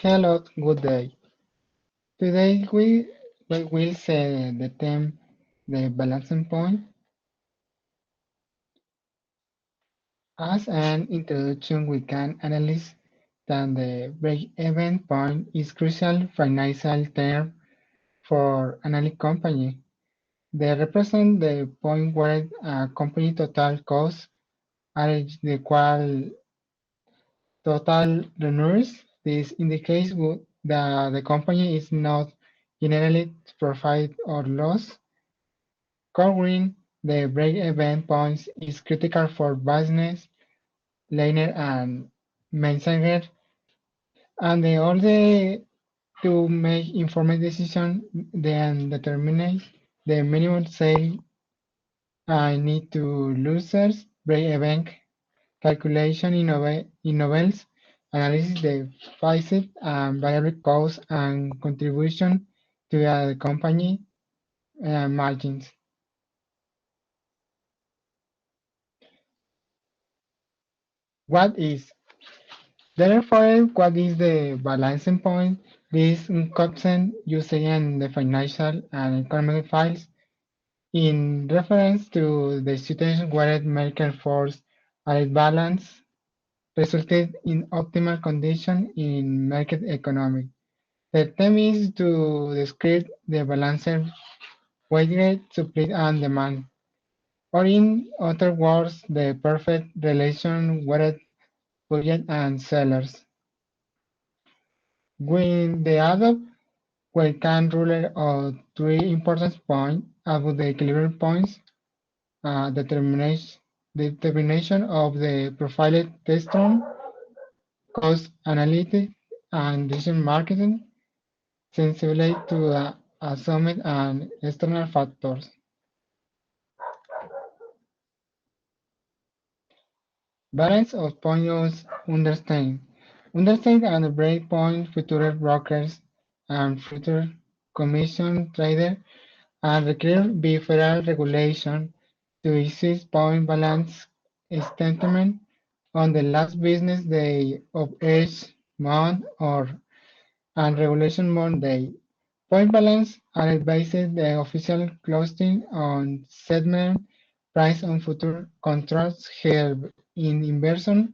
Hello, good day. Today we will see the theme the balancing point. As an introduction, we can analyze that the break-even point is crucial financial term for any company. They represent the point where a company total costs are equal total revenues. This indicates that the company is not generally profit or loss. Covering the break-even points is critical for business learners and managers, and they also to make informed decisions then determine the minimum sale I need to losers break-even calculation involves analysis the fixed and variable costs and contribution to the company margins. What is Therefore, what is the balancing point? This concept used in the financial and economic files in reference to the situation where market force are balanced resulted in optimal condition in market economy. The term is to describe the balanced weighted supply and demand, or in other words, the perfect relation where budget and sellers. When the other we can rule out three important points about the equilibrium points, determination, determination of the profiled testosterone, cost analytics, and decision marketing, sensibility to assumed and external factors. Balance of points understand. Understand and breakpoint future brokers and future commission traders and require by federal regulation to issue point balance statement on the last business day of each month or and regulation Monday. Point balance are based the official closing on settlement price on future contracts held in inversion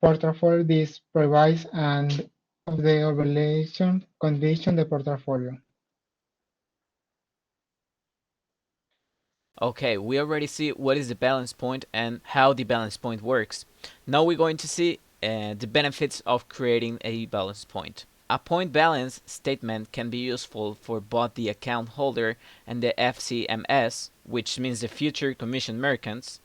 portfolio. This provides and of the obligation condition the portfolio. Okay, we already see what is the balance point and how the balance point works. Now we're going to see the benefits of creating a balance point. A point balance statement can be useful for both the account holder and the FCMS, which means the future commission merchants,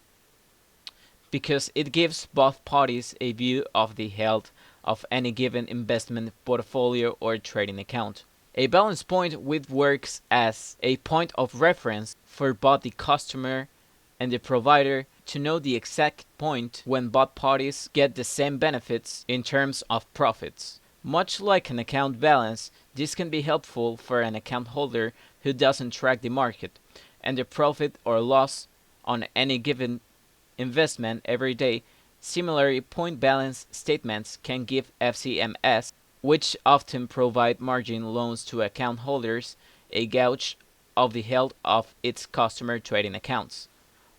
because it gives both parties a view of the health of any given investment portfolio or trading account. A balance point with works as a point of reference for both the customer and the provider to know the exact point when both parties get the same benefits in terms of profits. Much like an account balance, this can be helpful for an account holder who doesn't track the market and the profit or loss on any given investment every day. Similarly, point balance statements can give FCMS, which often provide margin loans to account holders, a gauge of the health of its customer trading accounts.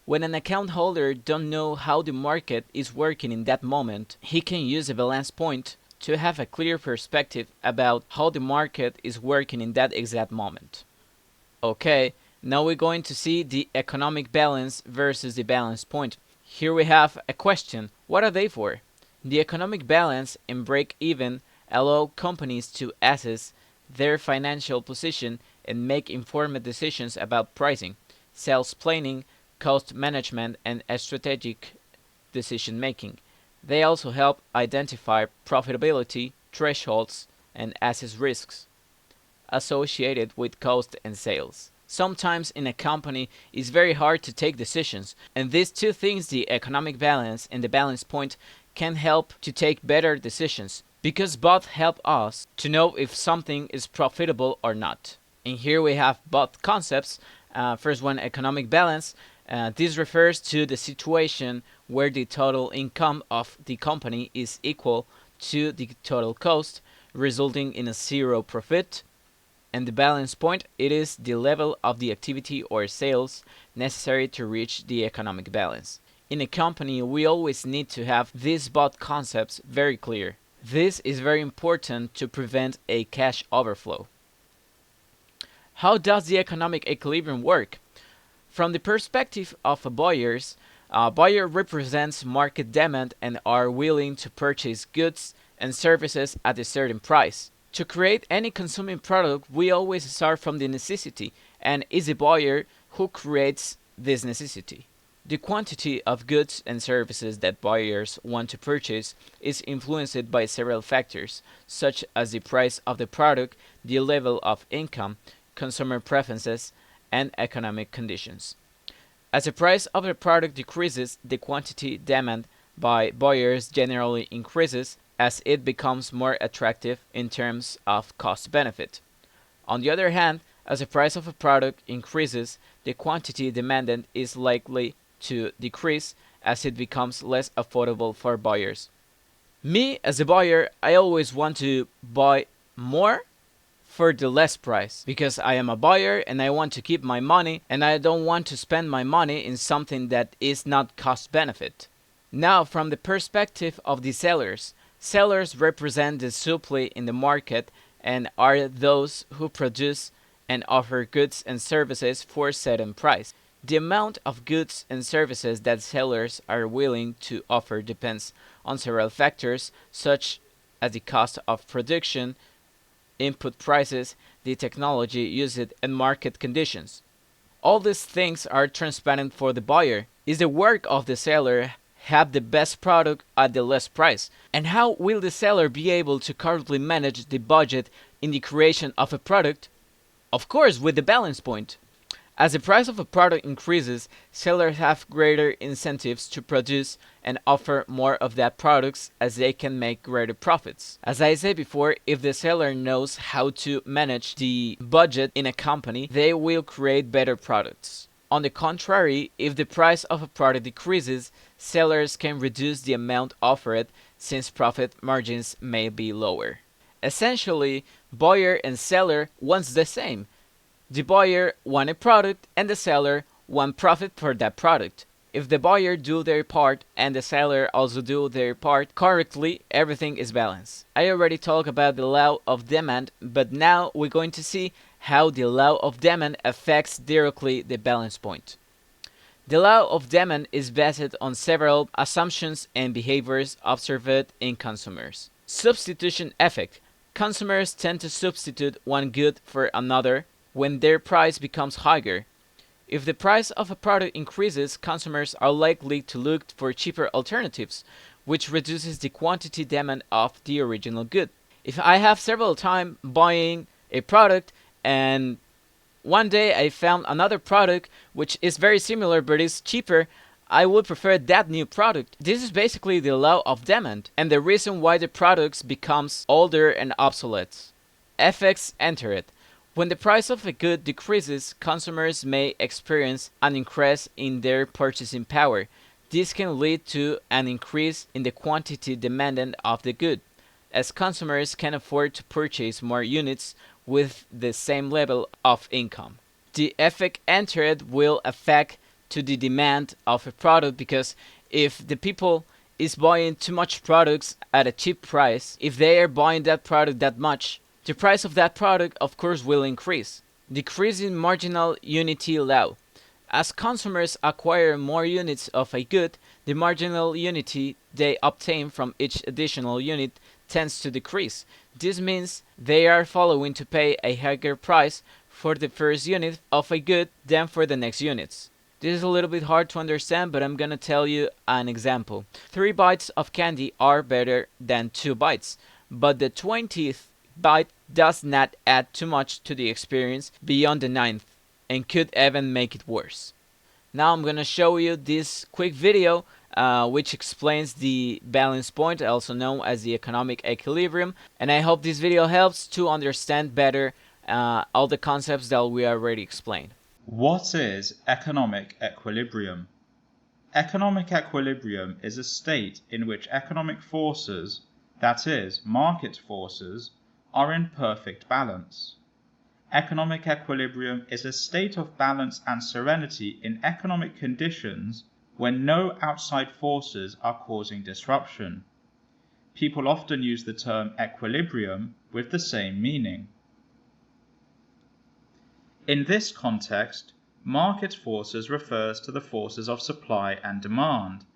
When an account holder don't know how the market is working in that moment, he can use a balance point to have a clear perspective about how the market is working in that exact moment. Okay, now we're going to see the economic balance versus the balance point. Here we have a question. What are they for? The economic balance and break even allow companies to assess their financial position and make informed decisions about pricing, sales planning, cost management, and strategic decision making. They also help identify profitability thresholds and assess risks associated with cost and sales. Sometimes in a company it's very hard to take decisions, and these two things, the economic balance and the balance point, can help to take better decisions because both help us to know if something is profitable or not. And here we have both concepts. First one, economic balance. This refers to the situation where the total income of the company is equal to the total cost, resulting in a zero profit. And the balance point, it is the level of the activity or sales necessary to reach the economic balance. In a company, we always need to have these both concepts very clear. This is very important to prevent a cash overflow. How does the economic equilibrium work? From the perspective of buyers, a buyer represents market demand and are willing to purchase goods and services at a certain price. To create any consuming product, we always start from the necessity, and it's the buyer who creates this necessity. The quantity of goods and services that buyers want to purchase is influenced by several factors, such as the price of the product, the level of income, consumer preferences, and economic conditions. As the price of the product decreases, the quantity demanded by buyers generally increases as it becomes more attractive in terms of cost benefit. On the other hand, as the price of a product increases, the quantity demanded is likely to decrease as it becomes less affordable for buyers. Me, as a buyer, I always want to buy more for the less price because I am a buyer and I want to keep my money and I don't want to spend my money in something that is not cost benefit. Now, from the perspective of the sellers, sellers represent the supply in the market and are those who produce and offer goods and services for a certain price. The amount of goods and services that sellers are willing to offer depends on several factors, such as the cost of production, input prices, the technology used, and market conditions. All these things are transparent for the buyer. Is the work of the seller have the best product at the less price? And how will the seller be able to correctly manage the budget in the creation of a product? Of course, with the balance point. As the price of a product increases, sellers have greater incentives to produce and offer more of that products as they can make greater profits. As I said before, if the seller knows how to manage the budget in a company, they will create better products. On the contrary, if the price of a product decreases, sellers can reduce the amount offered since profit margins may be lower. Essentially, buyer and seller wants the same. The buyer want a product and the seller want profit for that product. If the buyer do their part and the seller also do their part correctly, everything is balanced. I already talked about the law of demand, but now we're going to see how the law of demand affects directly the balance point. The law of demand is based on several assumptions and behaviors observed in consumers. Substitution effect. Consumers tend to substitute one good for another when their price becomes higher. If the price of a product increases, consumers are likely to look for cheaper alternatives, which reduces the quantity demand of the original good. If I have several times buying a product and one day I found another product which is very similar but is cheaper, I would prefer that new product. This is basically the law of demand and the reason why the products becomes older and obsolete. FX enter it. When the price of a good decreases, consumers may experience an increase in their purchasing power. This can lead to an increase in the quantity demanded of the good, as consumers can afford to purchase more units with the same level of income. The effect entered will affect to the demand of a product because if the people is buying too much products at a cheap price, if they are buying that product that much, the price of that product, of course, will increase. Decreasing marginal unity law. As consumers acquire more units of a good, the marginal unity they obtain from each additional unit tends to decrease. This means they are following to pay a higher price for the first unit of a good than for the next units. This is a little bit hard to understand, but I'm gonna tell you an example. 3 bites of candy are better than 2 bites, but the 20th bite does not add too much to the experience beyond the 9th and could even make it worse. Now I'm gonna show you this quick video which explains the balance point, also known as the economic equilibrium, and I hope this video helps to understand better all the concepts that we already explained. What is economic equilibrium? Economic equilibrium is a state in which economic forces, that is, market forces, are in perfect balance. Economic equilibrium is a state of balance and serenity in economic conditions when no outside forces are causing disruption. People often use the term equilibrium with the same meaning. In this context, market forces refers to the forces of supply and demand.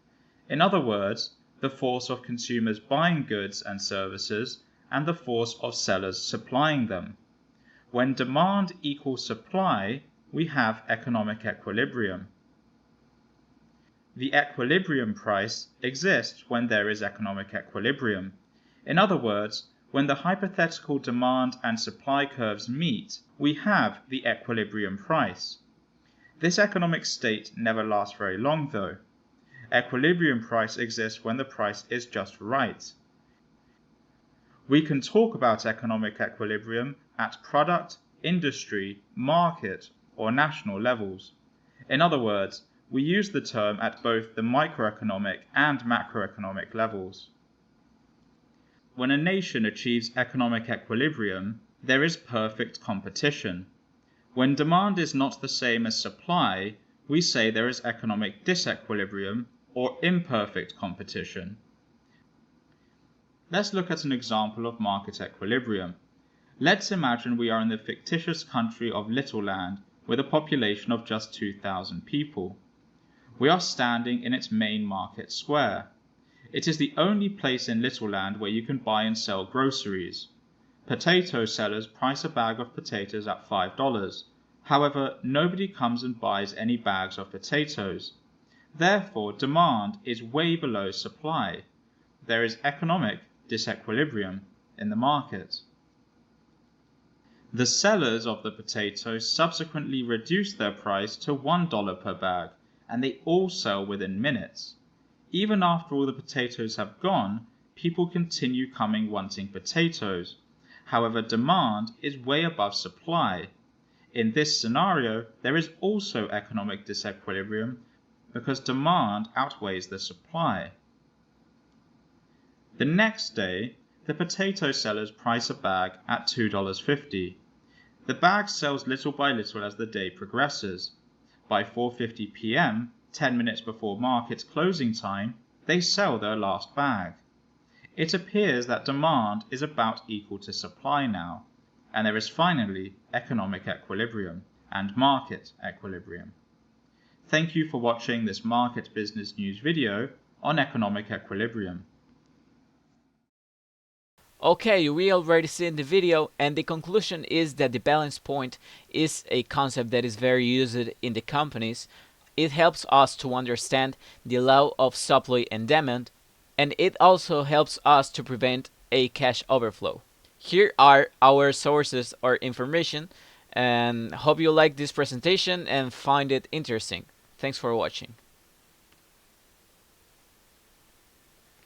In other words, the force of consumers buying goods and services and the force of sellers supplying them. When demand equals supply, we have economic equilibrium. The equilibrium price exists when there is economic equilibrium. In other words, when the hypothetical demand and supply curves meet, we have the equilibrium price. This economic state never lasts very long though. Equilibrium price exists when the price is just right. We can talk about economic equilibrium at product, industry, market, or national levels. In other words, we use the term at both the microeconomic and macroeconomic levels. When a nation achieves economic equilibrium, there is perfect competition. When demand is not the same as supply, we say there is economic disequilibrium or imperfect competition. Let's look at an example of market equilibrium. Let's imagine we are in the fictitious country of Little Land with a population of just 2,000 people. We are standing in its main market square. It is the only place in Little Land where you can buy and sell groceries. Potato sellers price a bag of potatoes at $5. However, nobody comes and buys any bags of potatoes. Therefore, demand is way below supply. There is economic disequilibrium in the market. The sellers of the potatoes subsequently reduce their price to $1 per bag, and they all sell within minutes. Even after all the potatoes have gone, people continue coming wanting potatoes. However, demand is way above supply. In this scenario, there is also economic disequilibrium because demand outweighs the supply. The next day, the potato sellers price a bag at $2.50. The bag sells little by little as the day progresses. By 4:50 p.m., 10 minutes before market closing time, they sell their last bag. It appears that demand is about equal to supply now, and there is finally economic equilibrium and market equilibrium. Thank you for watching this Market Business News video on economic equilibrium. Okay, we already seen the video, and the conclusion is that the balance point is a concept that is very used in the companies. It helps us to understand the law of supply and demand, and it also helps us to prevent a cash overflow. Here are our sources or information, and hope you like this presentation and find it interesting. Thanks for watching.